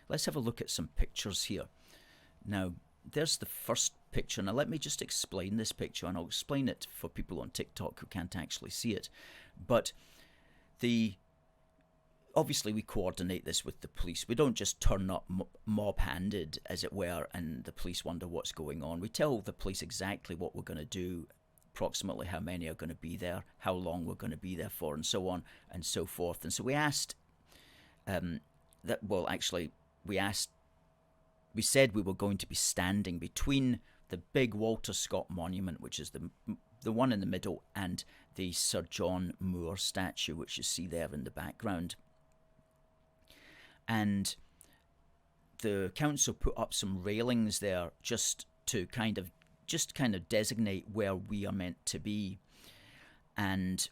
let's have a look at some pictures here. Now, there's the first picture. Now, let me just explain this picture, and I'll explain it for people on TikTok who can't actually see it. But obviously we coordinate this with the police. We don't just turn up mob-handed, as it were, and the police wonder what's going on. We tell the police exactly what we're going to do, approximately how many are going to be there, how long we're going to be there for, and so on and so forth. And so we asked we said we were going to be standing between the big Walter Scott monument, which is the one in the middle, and the Sir John Moore statue, which you see there in the background. And the council put up some railings there just to kind of designate where we are meant to be. And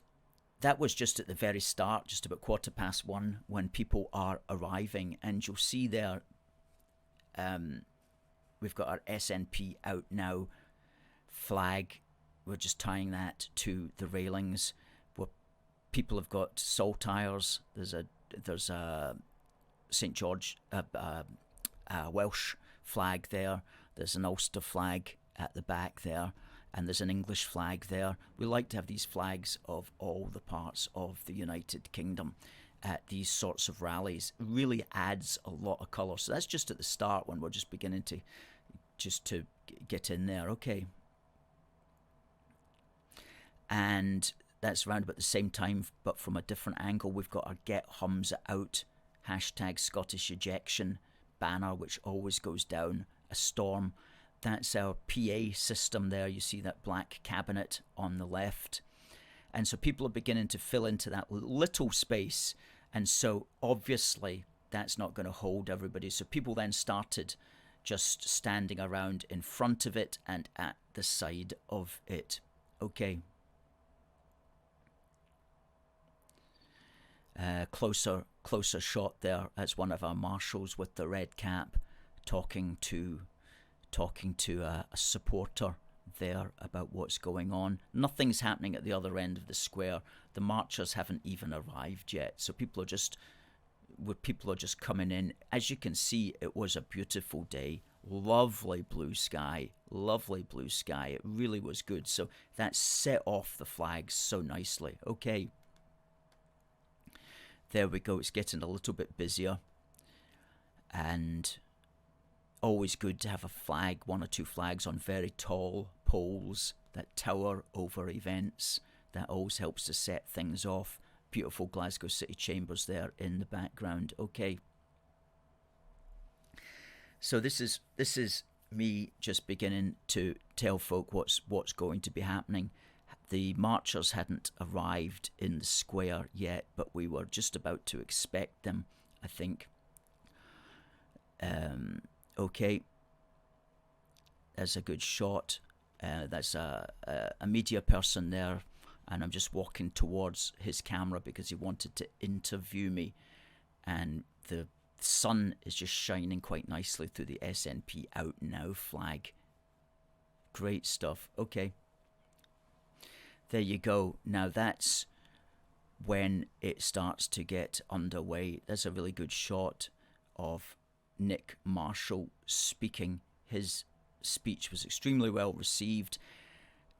that was just at the very start, just about 1:15, when people are arriving. And you'll see there, we've got our SNP Out Now flag. We're just tying that to the railings. Where people have got saltires. There's a St George, Welsh flag there. There's an Ulster flag at the back there, and there's an English flag there. We like to have these flags of all the parts of the United Kingdom at these sorts of rallies. It really adds a lot of colour. So that's just at the start, when we're just beginning to get in there. Okay. And that's around about the same time, but from a different angle. We've got our Get Humza Out #Scottish Ejection banner, which always goes down a storm. That's our PA system there. You see that black cabinet on the left. And so people are beginning to fill into that little space. And so obviously that's not going to hold everybody. So people then started just standing around in front of it and at the side of it. Okay. Closer shot there. That's one of our marshals with the red cap talking to a supporter there about what's going on. Nothing's happening at the other end of the square. The marchers haven't even arrived yet, so people are just coming in. As you can see, it was a beautiful day. Lovely blue sky. It really was good. So that set off the flags so nicely. Okay. There we go. It's getting a little bit busier, and always good to have a flag, one or two flags on very tall poles that tower over events. That always helps to set things off. Beautiful Glasgow City Chambers there in the background. Okay. So this is me just beginning to tell folk what's going to be happening. The marchers hadn't arrived in the square yet, but we were just about to expect them, I think. Okay. There's a good shot. That's a media person there, and I'm just walking towards his camera because he wanted to interview me. And the sun is just shining quite nicely through the SNP Out Now flag. Great stuff. Okay. There you go. Now that's when it starts to get underway. There's a really good shot of Nick Marshall speaking. His speech was extremely well received.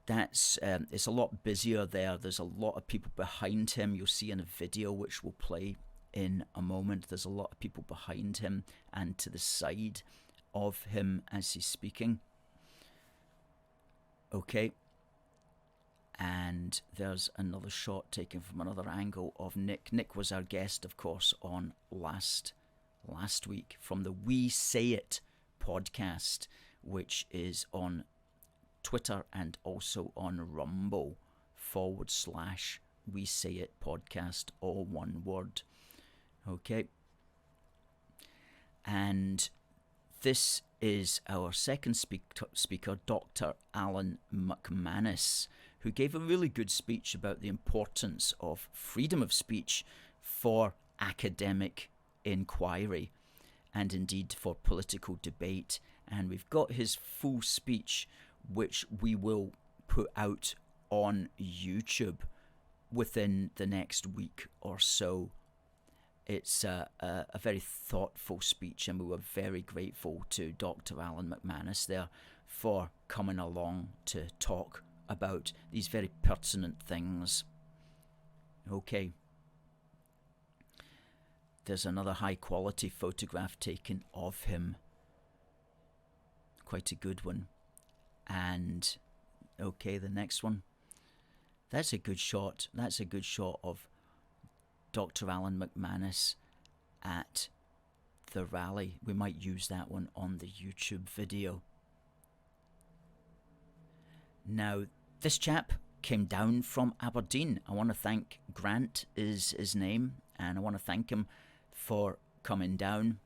That's it's a lot busier there. There's a lot of people behind him. You'll see in a video which will play in a moment. There's a lot of people behind him and to the side of him as he's speaking. Okay. And there's another shot taken from another angle of Nick. Nick was our guest, of course, on last week from the We Say It podcast, which is on Twitter and also on Rumble /We Say It podcast, all one word. Okay. And this is our second speaker, Dr. Alan McManus, who gave a really good speech about the importance of freedom of speech for academic inquiry and indeed for political debate. And we've got his full speech, which we will put out on YouTube within the next week or so. It's a very thoughtful speech, and we were very grateful to Dr. Alan McManus there for coming along to talk about these very pertinent things. Okay. There's another high quality photograph taken of him. Quite a good one. And okay, the next one. That's a good shot. That's a good shot of Dr. Alan McManus at the rally. We might use that one on the YouTube video. Now, this chap came down from Aberdeen. I want to thank Grant is his name, and I want to thank him for coming down.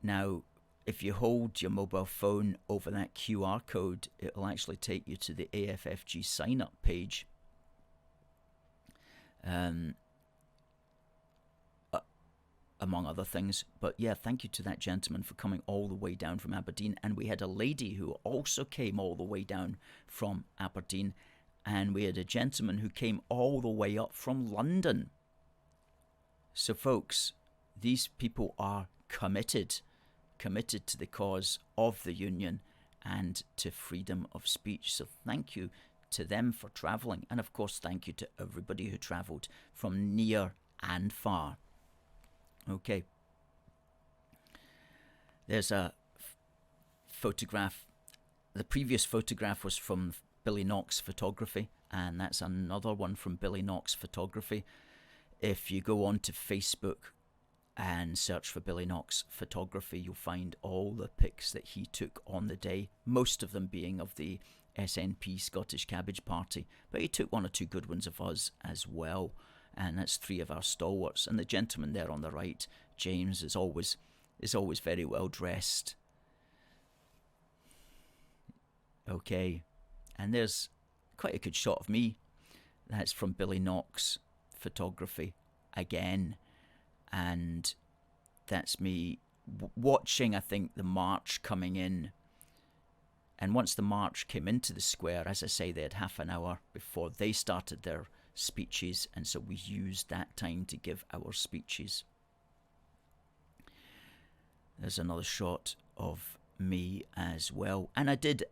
Now, if you hold your mobile phone over that QR code, it'll actually take you to the AFFG sign-up page. Among other things. But yeah, thank you to that gentleman for coming all the way down from Aberdeen. And we had a lady who also came all the way down from Aberdeen. And we had a gentleman who came all the way up from London. So folks, these people are committed to the cause of the union and to freedom of speech. So thank you to them for travelling. And of course, thank you to everybody who travelled from near and far. Okay. There's a photograph. The previous photograph was from Billy Knox Photography, and that's another one from Billy Knox Photography. If you go on to Facebook and search for Billy Knox Photography, you'll find all the pics that he took on the day, most of them being of the SNP Scottish Cabbage Party, but he took one or two good ones of us as well. And that's three of our stalwarts. And the gentleman there on the right, James, is always very well dressed. Okay, and there's quite a good shot of me. That's from Billy Knox Photography again, and that's me watching, I think, the march coming in. And once the march came into the square, as I say, they had half an hour before they started their speeches, and so we used that time to give our speeches. There's another shot of me as well, and I did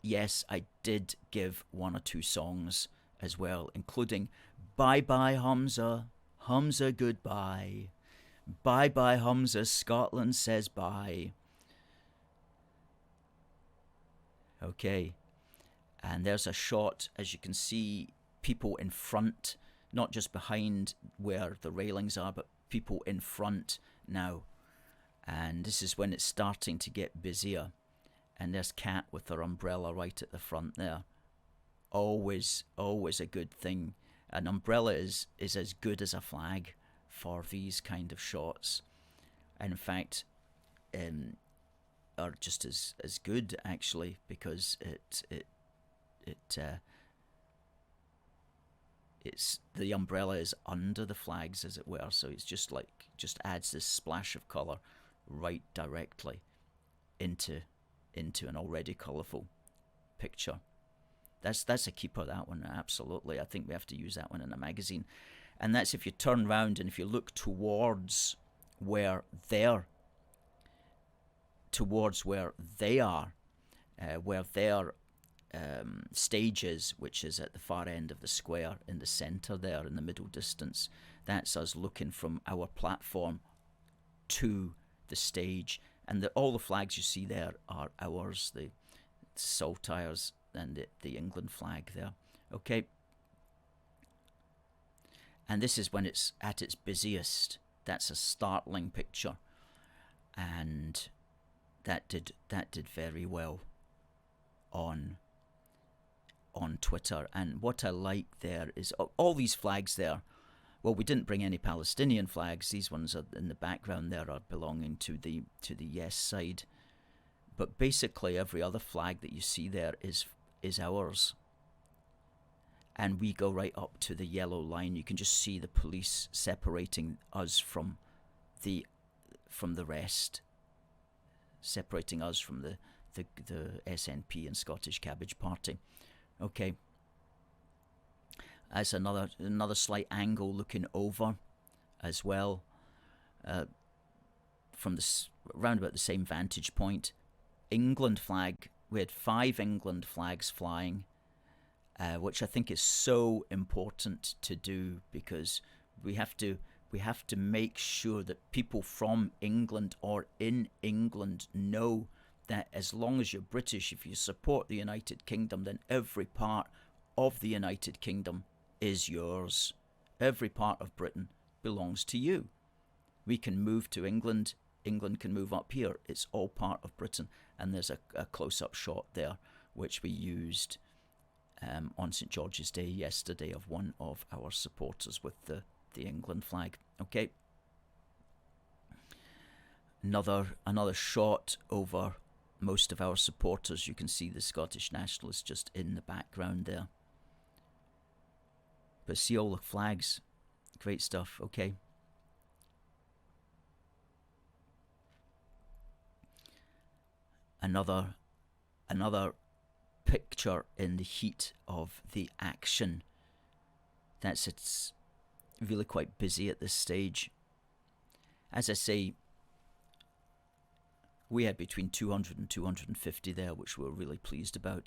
give one or two songs as well, including Bye Bye Humza, Humza Goodbye, Bye Bye Humza, Scotland Says Bye. Okay, and there's a shot, as you can see, people in front, not just behind where the railings are, but people in front now. And this is when it's starting to get busier. And there's Kat with her umbrella right at the front there. Always a good thing. An umbrella is as good as a flag for these kind of shots. And in fact, are just as good actually, because it's the umbrella is under the flags, as it were, so it's just adds this splash of colour right directly into an already colourful picture. That's a keeper, that one, absolutely. I think we have to use that one in a magazine. And that's if you turn round and if you look towards where they are, where their stages, which is at the far end of the square in the centre there in the middle distance. That's us looking from our platform to the stage, and all the flags you see there are ours, the saltires and the England flag there. Okay, and this is when it's at its busiest. That's a startling picture, and that did very well on Twitter. And what I like there is all these flags there. Well, we didn't bring any Palestinian flags. These ones are in the background there are belonging to the yes side. But basically every other flag that you see there is ours. And we go right up to the yellow line. You can just see the police separating us from the rest, separating us from the SNP and Scottish Cabbage Party. Okay, as another slight angle looking over as well. from this around about the same vantage point. England flag. We had 5 England flags flying, which I think is so important to do, because we have to make sure that people from England or in England know that as long as you're British, if you support the United Kingdom, then every part of the United Kingdom is yours. Every part of Britain belongs to you. We can move to England. England can move up here. It's all part of Britain. And there's a close-up shot there, which we used on St. George's Day yesterday, of one of our supporters with the England flag. Okay. Another shot over most of our supporters. You can see the Scottish nationalists just in the background there. But see all the flags. Great stuff. Okay. Another picture in the heat of the action. It's really quite busy at this stage. As I say, we had between 200 and 250 there, which we're really pleased about.